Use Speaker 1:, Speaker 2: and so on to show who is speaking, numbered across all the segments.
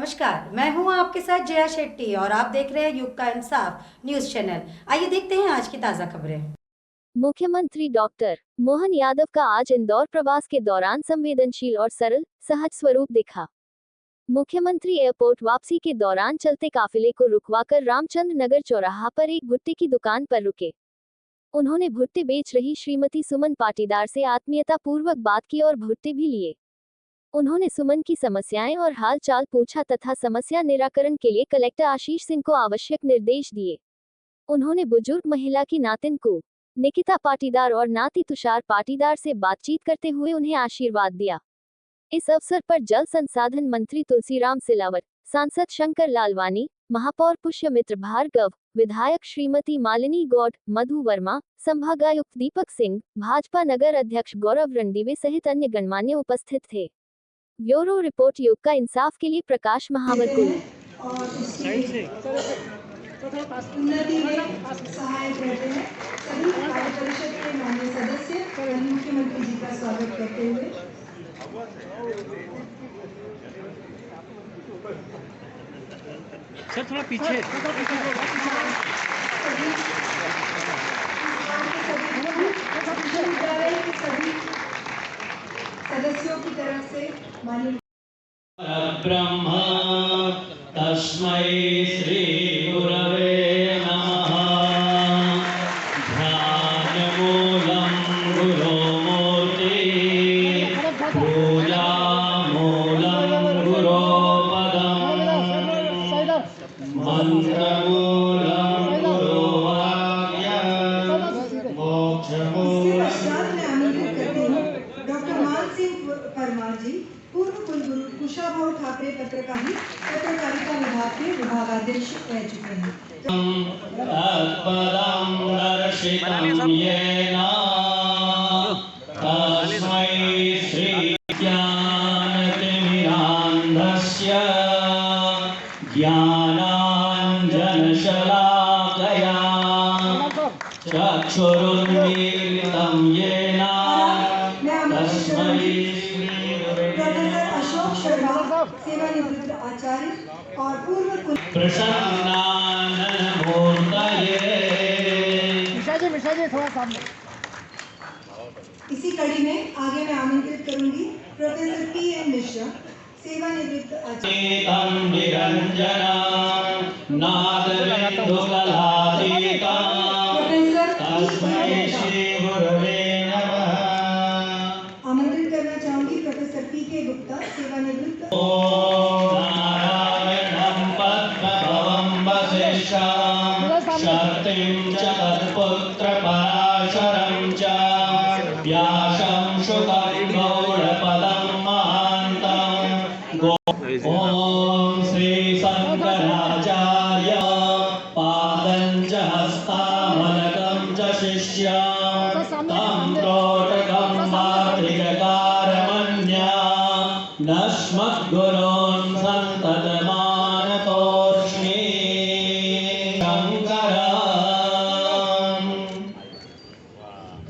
Speaker 1: नमस्कार, मैं हूं आपके साथ जया शेट्टी और आप देख रहे हैं युग का इंसाफ न्यूज चैनल। आइए देखते हैं आज की ताजा खबरें।
Speaker 2: मुख्यमंत्री डॉक्टर मोहन यादव का आज इंदौर प्रवास के दौरान संवेदनशील और सरल सहज स्वरूप दिखा। मुख्यमंत्री एयरपोर्ट वापसी के दौरान चलते काफिले को रुकवाकर रामचंद्र नगर चौराहा पर एक भुट्टे की दुकान पर रुके। उन्होंने भुट्टे बेच रही श्रीमती सुमन पाटीदार से आत्मीयता पूर्वक बात की और भुट्टे भी लिए। उन्होंने सुमन की समस्याएं और हाल चाल पूछा तथा समस्या निराकरण के लिए कलेक्टर आशीष सिंह को आवश्यक निर्देश दिए। उन्होंने बुजुर्ग महिला की नातिन को निकिता पाटीदार और नाती तुषार पाटीदार से बातचीत करते हुए उन्हें आशीर्वाद दिया। इस अवसर पर जल संसाधन मंत्री तुलसीराम सिलावट, सांसद शंकर लालवानी, महापौर पुष्यमित्र भार्गव, विधायक श्रीमती मालिनी गौड़, मधु वर्मा, संभागायुक्त दीपक सिंह, भाजपा नगर अध्यक्ष गौरव रणदीवे सहित अन्य गणमान्य उपस्थित थे। ब्यूरो रिपोर्ट युग का इंसाफ के लिए प्रकाश महावर को
Speaker 3: उन्नति में सहायक रहते हैं। सभी कार्य परिषद के माननीय सदस्य मुख्यमंत्री जी का स्वागत करते हुए
Speaker 4: सर थोड़ा पीछे
Speaker 3: सभी सदस्यों की तरफ से माननीय
Speaker 4: ब्रह्मा तस्मै श्री गुरवे नमः। ध्यानमूलं गुरोमूर्ति पूजामूलं गुरोपदम् मन्त्रमूलं गुरोवाक्यं मोक्षमूलं।
Speaker 3: डॉक्टर मान सिंह परमार जी, पूर्व कुलगुरु कुशाभाऊ ठाकरे पत्रकारिता विभाग के विभागाध्यक्ष रह चुके हैं।
Speaker 4: तत्पदं दर्शितं येन तस्मै श्री ज्ञानतिमिरान्धस्य ज्ञानाञ्जनशलाकया चक्षुरुन्मीलितं येन तस्मै
Speaker 3: अशोक शर्मा, सेवानिवृत्त आचार्य और पूर्व
Speaker 4: प्रसन्नाननमूर्तये।
Speaker 3: इसी कड़ी में आगे मैं आमंत्रित करूंगी प्रोफेसर पी.एन. मिश्रा, सेवानिवृत्त आचार्य।
Speaker 4: निरंजन नादबिन्दुकलातीतं तस्मै श्री गुरवे नमः।
Speaker 3: आमंत्रित करना चाहूंगी प्रोफेसर पी.के. गुप्ता, सेवानिवृत्त।
Speaker 4: नारायणं पद्मभवं वसिष्ठं शक्तिं च तत्पुत्रपराशरं च व्यासं शुकं गौडपदं महान्तं। ॐ श्री शंकराचार्य पादं च हस्तामलकं च शिष्यं तं त्रोटकं मातृकारमन्या नस्मद्गुरून् सन्ततमानतोऽस्मि शंकरम्।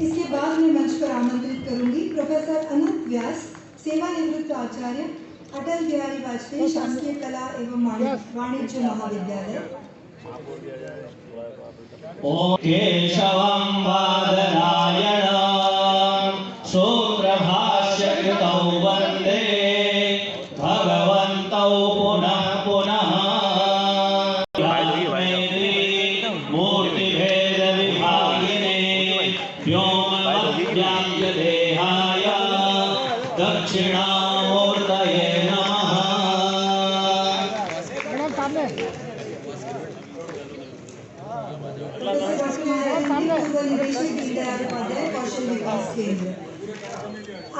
Speaker 3: इसके बाद मैं मंच पर आमंत्रित करूंगी प्रोफेसर अनूप व्यास, सेवानिवृत्त आचार्य, अटल बिहारी वाजपेयी शासकीय कला एवं वाणिज्य महाविद्यालय।
Speaker 4: ॐ केशवं वादरायणं सूत्रभाष्यकृतौ वन्दे भगवन्तौ पुनः पुनः। मूर्तिभेदविभागिने व्योमवद्व्याप्तदेहाय दक्षिणामूर्तये नमः।
Speaker 3: कौशल विकास केंद्र।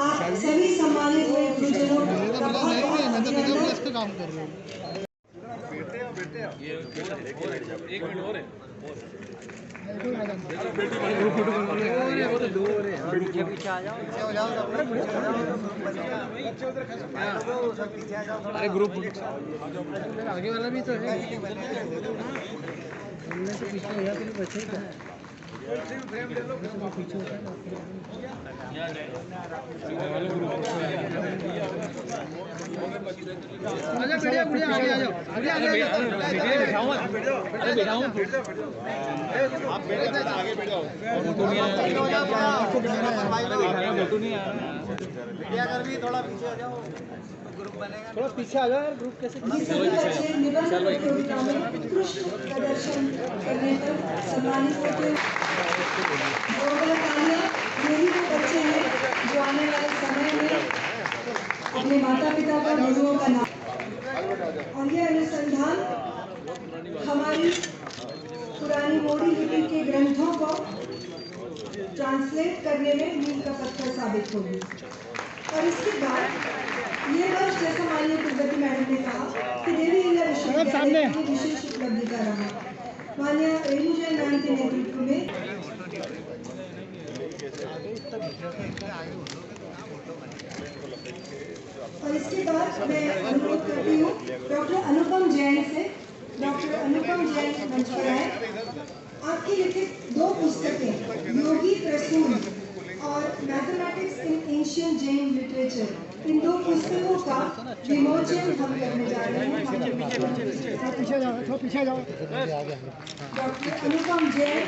Speaker 3: आप सभी सम्मानित हुए गुरुजनों का
Speaker 5: काम कर रहे हो। अरे ग्रुप आगे वाला भी तो है। पीछे हो गया, पीछे होता है। आजा बढ़िया बढ़िया आगे आ जाओ आगे आ जाओ आप बैठ जाओ आगे बैठ जाओ मीडिया कर भी थोड़ा पीछे आ जाओ ग्रुप बनेगा थोड़ा पीछे आ जाओ यार ग्रुप कैसे
Speaker 3: ये सभी बच्चे निबंध प्रतियोगिता में उत्कृष्ट प्रदर्शन करने पर सम्मानित होते हैं। और तालियां यही वो बच्चे हैं जो आने वाले समय में अपने माता पिता का गुरुओं का नाम और ये अनुसंधान हमारी पुरानी मोड़ी लिपि के ग्रंथों को ट्रांसलेट करने में मील का पत्थर साबित होगी। और इसके बाद ये वर्ष जैसा माननीय कुलपति मैडम ने कहा कि देवी इंदिरा विश्वविद्यालय की विशेष उपलब्धि का रहा। माननीय रेणु जैन मैम के नेतृत्व में और इसके बाद मैं अनुरोध करती हूँ डॉक्टर अनुपम जैन से। डॉक्टर अनुपम जैन मंच पर आए। आपकी लिखित 2 पुस्तकें योगी प्रसून और mathematics in ancient Jain literature, इन 2 पुस्तकों का विमोचन हम करने जा रहे हैं।
Speaker 5: पीछे जाओ थोड़ा पीछे जाओ
Speaker 3: डॉक्टर अनुपम जैन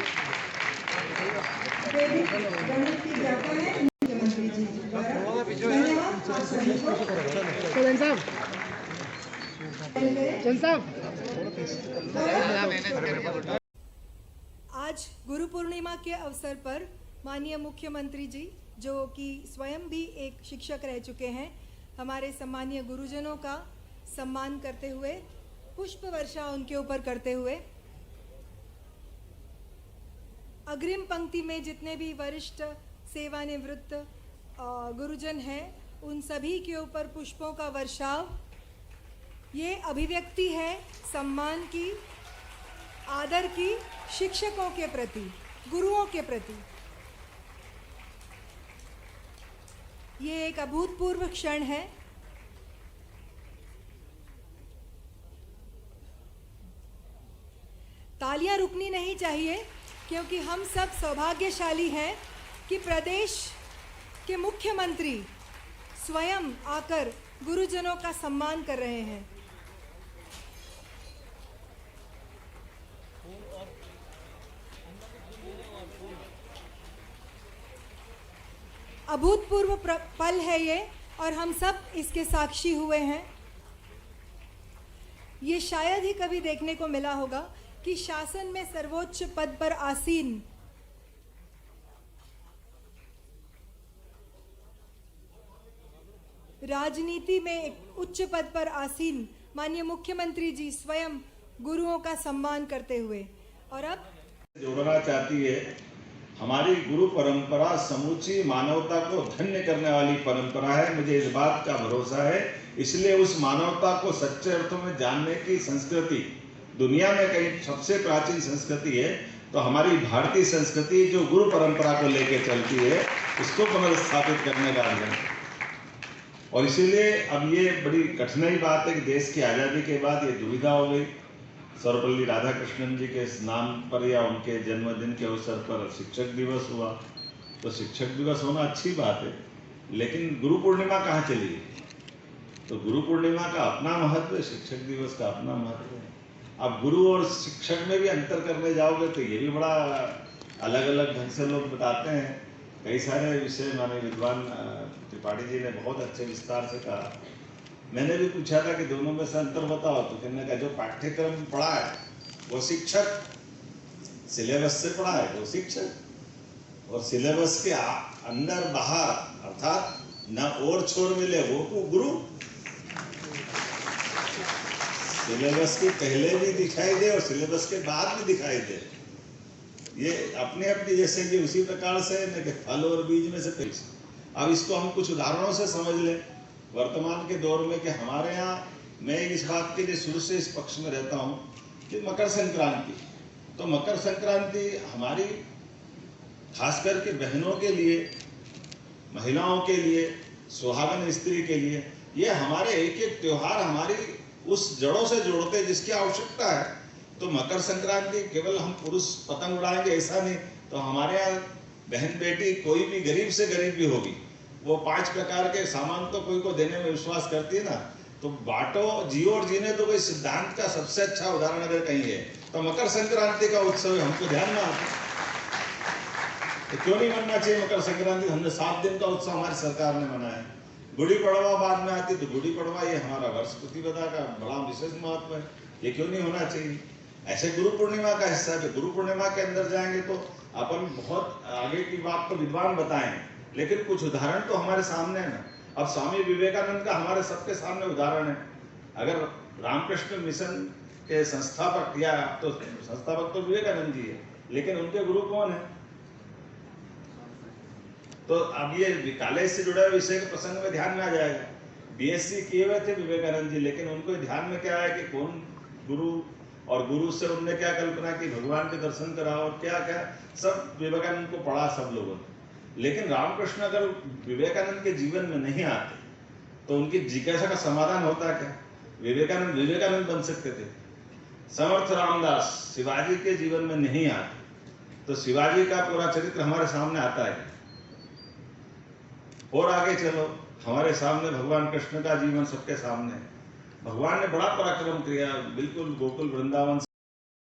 Speaker 3: वैदिक गणित की व्याख्या है मुख्यमंत्री जी द्वारा। धन्यवाद आप सभी को।
Speaker 5: जैन साहब
Speaker 3: आज गुरु पूर्णिमा के अवसर पर माननीय मुख्यमंत्री जी जो कि स्वयं भी एक शिक्षक रह चुके हैं, हमारे सम्मानीय गुरुजनों का सम्मान करते हुए, पुष्प वर्षा उनके ऊपर करते हुए, अग्रिम पंक्ति में जितने भी वरिष्ठ सेवानिवृत्त गुरुजन हैं उन सभी के ऊपर पुष्पों का वर्षाव, ये अभिव्यक्ति है सम्मान की, आदर की, शिक्षकों के प्रति, गुरुओं के प्रति। ये एक अभूतपूर्व क्षण है। तालियां रुकनी नहीं चाहिए क्योंकि हम सब सौभाग्यशाली हैं कि प्रदेश के मुख्यमंत्री स्वयं आकर गुरुजनों का सम्मान कर रहे हैं। अभूतपूर्व पल है ये और हम सब इसके साक्षी हुए हैं। ये शायद ही कभी देखने को मिला होगा कि शासन में सर्वोच्च पद पर आसीन राजनीति में एक उच्च पद पर आसीन माननीय मुख्यमंत्री जी स्वयं गुरुओं का सम्मान करते हुए। और अब
Speaker 6: जोड़ना चाहती है हमारी गुरु परंपरा समूची मानवता को धन्य करने वाली परंपरा है। मुझे इस बात का भरोसा है, इसलिए उस मानवता को सच्चे अर्थों में जानने की संस्कृति दुनिया में कहीं सबसे प्राचीन संस्कृति है, तो हमारी भारतीय संस्कृति जो गुरु परंपरा को लेकर चलती है उसको पुनर्स्थापित करने का अभियान। और इसीलिए अब ये बड़ी कठिनाई बात है कि देश की आज़ादी के बाद ये दुविधा हो गई। सर्वपल्ली राधाकृष्णन जी के नाम पर या उनके जन्मदिन के अवसर पर शिक्षक दिवस हुआ, तो शिक्षक दिवस होना अच्छी बात है, लेकिन गुरु पूर्णिमा कहाँ चली गई? तो गुरु पूर्णिमा का अपना महत्व है, शिक्षक दिवस का अपना महत्व है। अब गुरु और शिक्षक में भी अंतर करने जाओगे तो ये भी बड़ा अलग अलग ढंग से लोग बताते हैं। कई सारे विषय माने विद्वान त्रिपाठी जी ने बहुत अच्छे विस्तार से कहा। मैंने भी पूछा था कि दोनों में से अंतर बताओ, तो कहने का जो पाठ्यक्रम पढ़ा है वो शिक्षक, सिलेबस से पढ़ा है वो शिक्षक, और सिलेबस के अंदर बाहर अर्थात न और छोर मिले वो गुरु। सिलेबस के पहले भी दिखाई दे और सिलेबस के बाद भी दिखाई दे, ये अपने अपनी जैसे कि उसी प्रकार से न कि फल और बीज में से पेश। अब इसको हम कुछ उदाहरणों से समझ लें वर्तमान के दौर में कि हमारे यहाँ, मैं इस बात के लिए शुरू से इस पक्ष में रहता हूँ कि मकर संक्रांति, तो मकर संक्रांति हमारी खास करके बहनों के लिए, महिलाओं के लिए, सुहागन स्त्री के लिए, ये हमारे एक एक त्योहार हमारी उस जड़ों से जोड़ते जिसकी आवश्यकता है। तो मकर संक्रांति केवल हम पुरुष पतंग उड़ाएंगे ऐसा नहीं, तो हमारे यहाँ बहन बेटी कोई भी गरीब से गरीब भी होगी, वो 5 प्रकार के सामान तो कोई को देने में विश्वास करती है ना। तो बांटो जियो और जीने तो कोई सिद्धांत का सबसे अच्छा उदाहरण अगर कहीं है तो मकर संक्रांति का उत्सव है, हमको ध्यान में आता है। तो क्यों नहीं मनना चाहिए मकर संक्रांति? हमने 7 दिन का उत्सव हमारी सरकार ने मनाया। गुड़ी पड़वा बाद में आती, तो गुड़ी पड़वा ये हमारा वर्ष प्रतिपदा का बड़ा विशेष महत्व है, ये क्यों नहीं होना चाहिए? ऐसे गुरु पूर्णिमा का हिस्सा है। गुरु पूर्णिमा के अंदर जाएंगे तो अपन बहुत आगे की बात तो विद्वान बताएंगे, लेकिन कुछ उदाहरण तो हमारे सामने है ना। अब स्वामी विवेकानंद का हमारे सबके सामने उदाहरण है। अगर रामकृष्ण मिशन के संस्थापक या तो संस्थापक तो विवेकानंद जी है, लेकिन उनके गुरु कौन है? तो अब ये कॉलेज से जुड़ा विषय के प्रसंग में ध्यान में आ जाएगा। बीएससी किए हुए थे विवेकानंद जी, लेकिन उनको ध्यान में क्या है कि कौन गुरु, और गुरु से उनने क्या कल्पना की, भगवान के दर्शन कराओ और क्या क्या सब विवेकानंद को पढ़ा सब लोगों ने। लेकिन रामकृष्ण अगर विवेकानंद के जीवन में नहीं आते तो उनकी जिज्ञासा का समाधान होता क्या? विवेकानंद बन सकते थे। समर्थ रामदास शिवाजी के जीवन में नहीं आते तो शिवाजी का पूरा चरित्र हमारे सामने आता है। और आगे चलो, हमारे सामने भगवान कृष्ण का जीवन सबके सामने है। भगवान ने बड़ा पराक्रम किया, बिल्कुल गोकुल वृंदावन